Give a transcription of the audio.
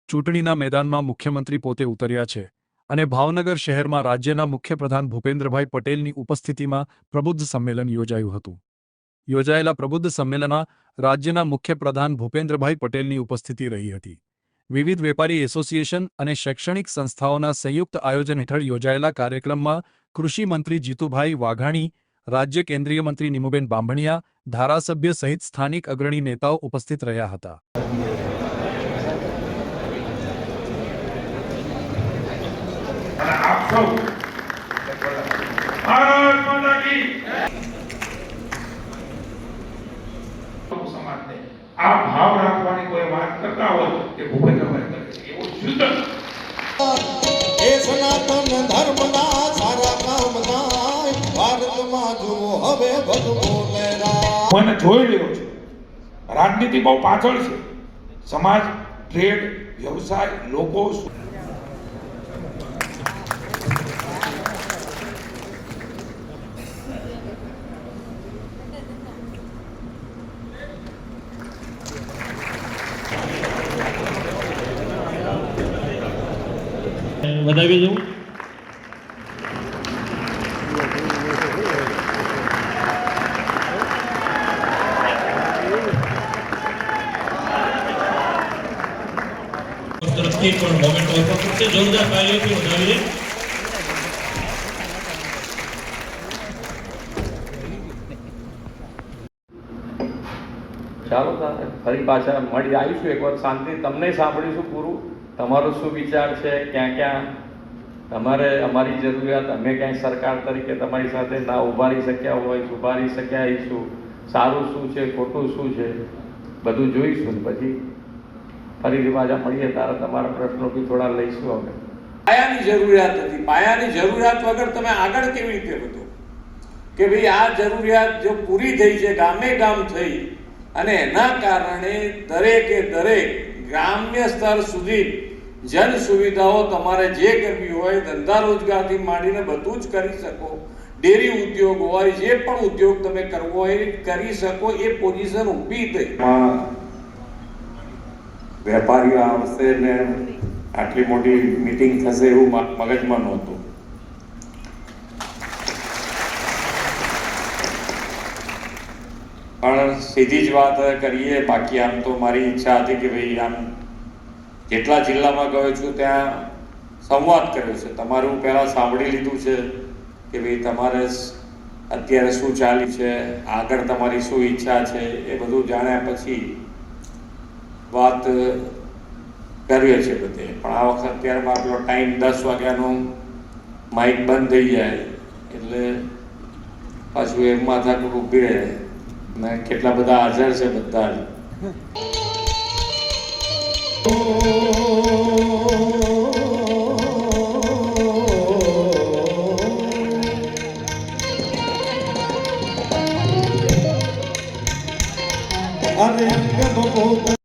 ચૂંટણીના મેદાનમાં મુખ્યમંત્રી પોતે ઉતર્યા છે અને ભાવનગર શહેરમાં રાજ્યના મુખ્યપ્રધાન ભૂપેન્દ્રભાઈ પટેલની ઉપસ્થિતિમાં પ્રબુદ્ધ સંમેલન યોજાયું હતું। યોજાયેલા પ્રબુદ્ધ સંમેલનમાં રાજ્યના મુખ્યપ્રધાન ભૂપેન્દ્રભાઈ પટેલની ઉપસ્થિતિ રહી હતી। વિવિધ વેપારી એસોસિએશન અને શૈક્ષણિક સંસ્થાઓના સંયુક્ત આયોજન હેઠળ યોજાયેલા કાર્યક્રમમાં કૃષિ મંત્રી જીતુભાઈ વાઘાણી, રાજ્ય કેન્દ્રીય મંત્રી નીમુબેન બાંભણિયા, ધારાસભ્ય સહિત સ્થાનિક અગ્રણી નેતાઓ ઉપસ્થિત રહ્યા હતા। આ ભાવ રાખવાની કોઈ વાત કરતા હોય કે ભૂપેન્દ્રભાઈ કરે એવો શુદ્ધ એ સનાતન ધર્મના સારા કામના ભારતમાં જુઓ હવે ભગવો લહેરા। મને જોઈ રહ્યો છું, રાજનીતિ બહુ પાછળ છે, સમાજ, ટ્રેડ, વ્યવસાય, લોકો વધાવી દઉં। તરફથી પણ મોમેન્ટ ઓફર કરશે, જોરદાર તાળીઓથી વધાવીએ। ચાલો ફરી પાછા મળી આવીશું, એક વાર શાંતિ તમને સાંભળીશું પૂરું, તમારો શું વિચાર છે, ક્યાં ક્યાં તમારે અમારી જરૂરિયાત, અમે ક્યાંય સરકાર તરીકે તમારી સાથે ના ઊભા રહી શક્યા હોય, ઊભા રહી શક્યા હોઈશું, સારું શું છે, ખોટું શું છે, બધું જોઈશું। પછી ફરીથી પાછા મળીએ ત્યારે તમારા પ્રશ્નો બી થોડા લઈશું। અમે પાયાની જરૂરિયાત હતી, પાયાની જરૂરિયાત વગર તમે આગળ કેવી રીતે વધો કે ભાઈ આ જરૂરિયાત જો પૂરી થઈ છે, ગામે ગામ થઈ, અને એના કારણે દરેકે દરેક ગ્રામ્ય સ્તર સુધી જન સુવિધાઓ તમારે જે કરવી હોય, ધંધા રોજગારથી માંડીને બધું જ કરી શકો, ડેરી ઉદ્યોગ હોય, જે પણ ઉદ્યોગ તમે કરવો હોય કરી શકો, એ પોઝિશન ઊભી થઈ। વેપારીઓ આવશે ને આટલી મોટી મીટિંગ થશે એવું મગજમાં નહોતું। પણ સીધી જ વાત કરીએ, બાકી આમ તો મારી ઈચ્છા હતી કે ભાઈ આમ જેટલા જિલ્લામાં ગયો છું ત્યાં સંવાદ કર્યો છે, તમારું પહેલાં સાંભળી લીધું છે કે ભાઈ તમારે અત્યારે શું ચાલી છે, આગળ તમારી શું ઈચ્છા છે, એ બધું જાણ્યા પછી વાત કરીએ છીએ બધે। પણ આ વખત અત્યારમાં આપણો ટાઈમ 10 વાગ્યાનો માઇક બંધ થઈ જાય એટલે પાછું એ માથાકૂટ ઊભી રહે ને કેટલા બધા હાજર છે બધા જ। અરે